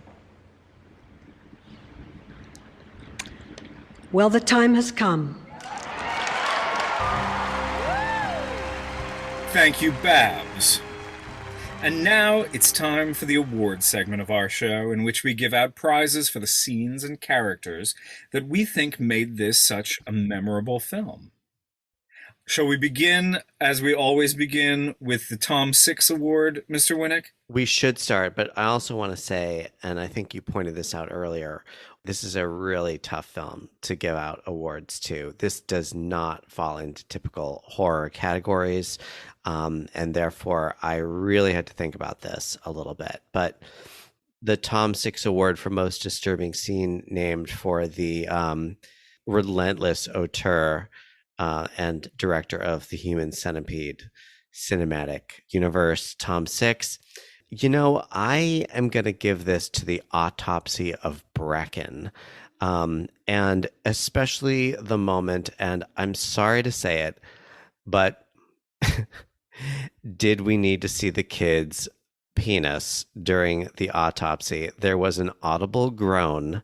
Well, the time has come. Thank you, Babs. And now it's time for the awards segment of our show, in which we give out prizes for the scenes and characters that we think made this such a memorable film. Shall we begin, as we always begin, with the Tom Six Award, Mr. Winnick? We should start, but I also want to say, and I think you pointed this out earlier, this is a really tough film to give out awards to. This does not fall into typical horror categories, and therefore I really had to think about this a little bit. But the Tom Six Award for Most Disturbing Scene, named for the relentless auteur and director of the Human Centipede cinematic universe, Tom Six, I am going to give this to the autopsy of Brecken. And especially the moment, and I'm sorry to say it, but did we need to see the kid's penis during the autopsy? There was an audible groan.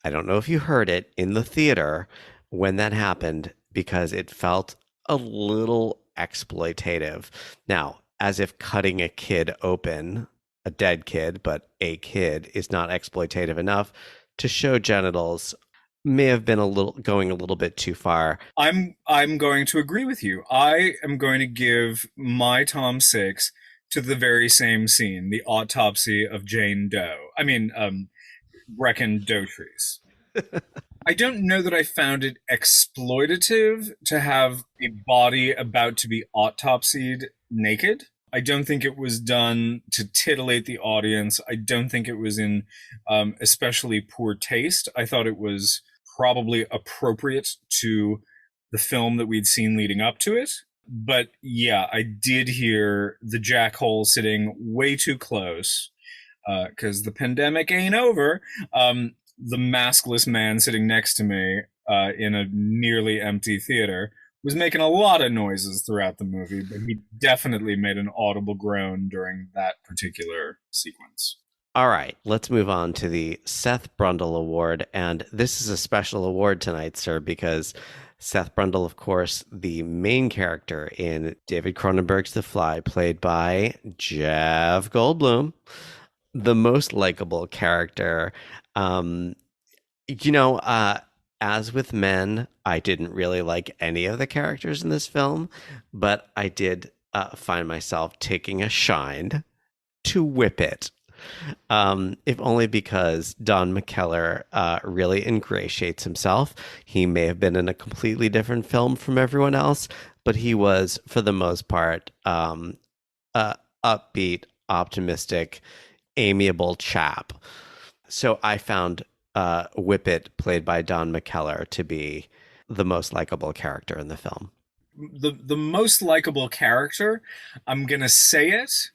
I don't know if you heard it in the theater when that happened because it felt a little exploitative. Now, as if cutting a kid open, a dead kid, but a kid, is not exploitative enough to show genitals, may have been going a little bit too far. I'm going to agree with you. I am going to give my Tom 6 to the very same scene, the autopsy of Jane Doe. Brecken Dotrice. I don't know that I found it exploitative to have a body about to be autopsied naked. I don't think it was done to titillate the audience. I don't think it was in especially poor taste. I thought it was probably appropriate to the film that we'd seen leading up to it. But yeah, I did hear the jackhole sitting way too close because the pandemic ain't over. The maskless man sitting next to me in a nearly empty theater was making a lot of noises throughout the movie, but he definitely made an audible groan during that particular sequence. All right, let's move on to the Seth Brundle Award. And this is a special award tonight, sir, because Seth Brundle, of course, the main character in David Cronenberg's The Fly, played by Jeff Goldblum, the most likable character. As with men, I didn't really like any of the characters in this film, but I did find myself taking a shine to Wippet. If only because Don McKellar really ingratiates himself. He may have been in a completely different film from everyone else, but he was, for the most part, upbeat, optimistic, amiable chap. So I found Wippet, played by Don McKellar, to be the most likable character in the film. The most likable character, I'm going to say it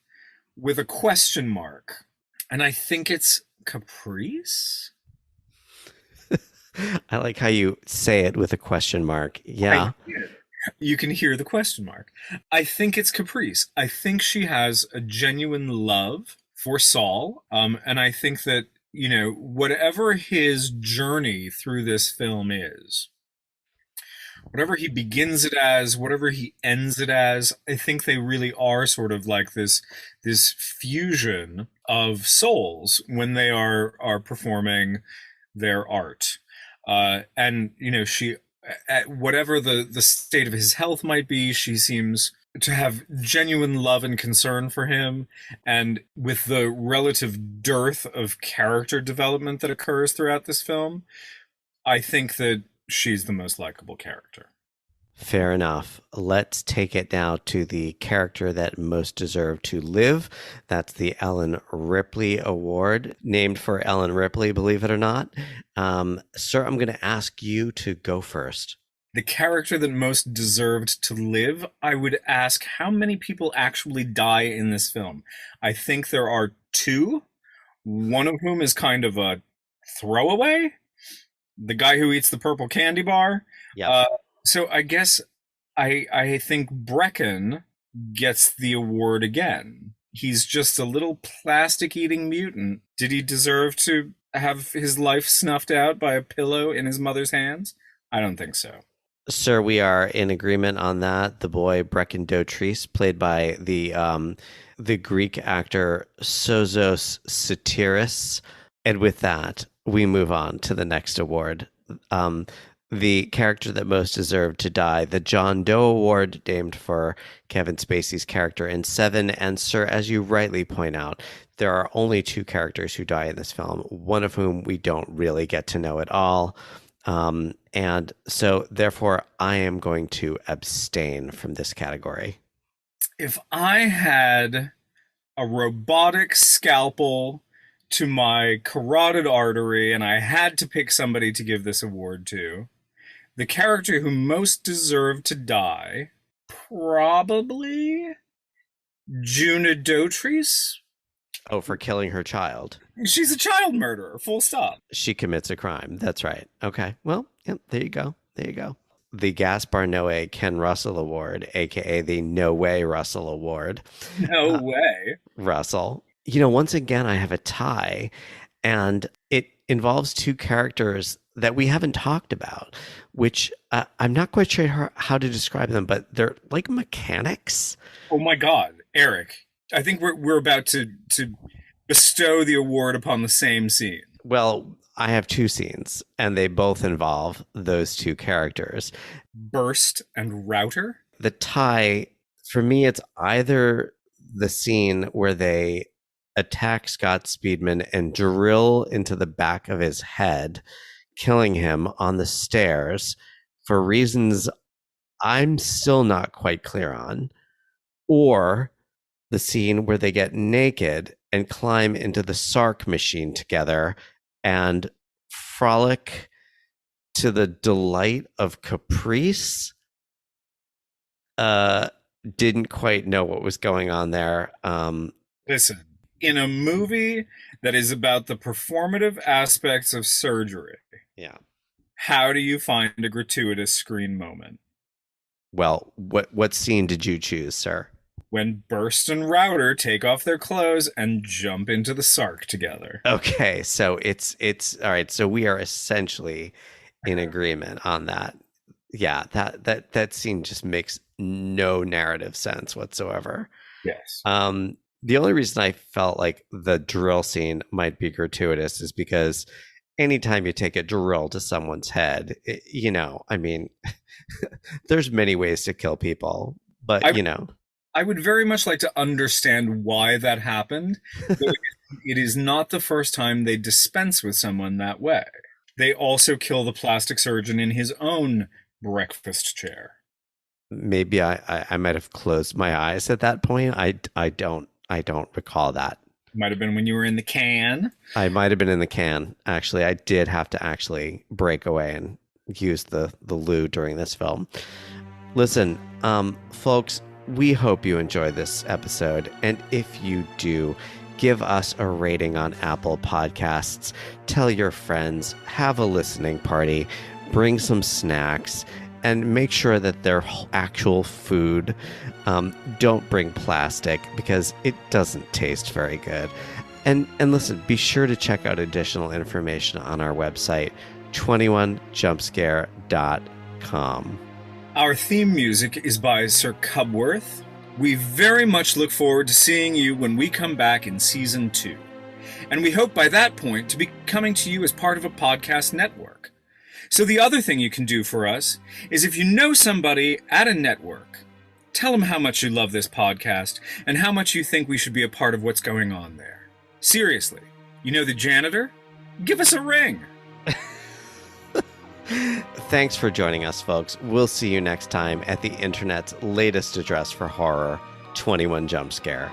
with a question mark. And I think it's Caprice. I like how you say it with a question mark. Yeah. You can hear the question mark. I think it's Caprice. I think she has a genuine love for Saul. And I think that, whatever his journey through this film is, whatever he begins it as, whatever he ends it as, I think they really are sort of like this fusion of souls when they are performing their art. And, she, at whatever the state of his health might be, she seems to have genuine love and concern for him. And with the relative dearth of character development that occurs throughout this film, I think that she's the most likable character. Fair enough. Let's take it now to the character that most deserved to live. That's the Ellen Ripley Award, named for Ellen Ripley, believe it or not. Sir, I'm going to ask you to go first. The character that most deserved to live, I would ask how many people actually die in this film. I think there are two, one of whom is kind of a throwaway. The guy who eats the purple candy bar. Yeah. So I guess I think Brecken gets the award again. He's just a little plastic-eating mutant. Did he deserve to have his life snuffed out by a pillow in his mother's hands? I don't think so. Sir, we are in agreement on that. The boy Brecken Dotrice, played by the Greek actor Sozos Satiris. And with that, we move on to the next award. The character that most deserved to die, the John Doe Award, named for Kevin Spacey's character in Seven. And sir, as you rightly point out, there are only two characters who die in this film, one of whom we don't really get to know at all. And so therefore I am going to abstain from this category. If I had a robotic scalpel to my carotid artery and I had to pick somebody to give this award to, the character who most deserved to die, probably Djuna Dotrice. Oh, for killing her child. She's a child murderer, full stop. She commits a crime. That's right. Okay. Well, yep, there you go. There you go. The Gaspar Noé Ken Russell Award, a.k.a. the No Way Russell Award. No way. Russell. You know, once again, I have a tie, and it involves two characters that we haven't talked about, which I'm not quite sure how to describe them, but they're like mechanics. Oh my God, Eric. I think we're about to bestow the award upon the same scene. Well, I have two scenes, and they both involve those two characters. Burst and Router? The tie, for me, it's either the scene where they attack Scott Speedman and drill into the back of his head, killing him on the stairs for reasons I'm still not quite clear on, or the scene where they get naked and climb into the Sark machine together and frolic to the delight of Caprice. Didn't quite know what was going on there. Listen, in a movie that is about the performative aspects of surgery, yeah, how do you find a gratuitous screen moment? Well, what scene did you choose, sir? When Burst and Router take off their clothes and jump into the Sark together. Okay, so it's all right. So we are essentially in agreement on that. Yeah, that scene just makes no narrative sense whatsoever. Yes. The only reason I felt like the drill scene might be gratuitous is because anytime you take a drill to someone's head, I mean, there's many ways to kill people, but I would very much like to understand why that happened. It is not the first time they dispense with someone that way. They also kill the plastic surgeon in his own breakfast chair. Maybe I might have closed my eyes at that point. I don't recall that. Might have been when you were in the can. I might have been in the can. Actually, I did have to actually break away and use the loo during this film. Listen, folks, we hope you enjoy this episode. And if you do, give us a rating on Apple Podcasts. Tell your friends, have a listening party, bring some snacks, and make sure that they're actual food. Don't bring plastic because it doesn't taste very good. And listen, be sure to check out additional information on our website, 21jumpscare.com. Our theme music is by Sir Cubworth. We very much look forward to seeing you when we come back in Season 2. And we hope by that point to be coming to you as part of a podcast network. So the other thing you can do for us is if you know somebody at a network, tell them how much you love this podcast and how much you think we should be a part of what's going on there. Seriously, you know the janitor? Give us a ring. Thanks for joining us, folks. We'll see you next time at the internet's latest address for horror, 21 Jump Scare.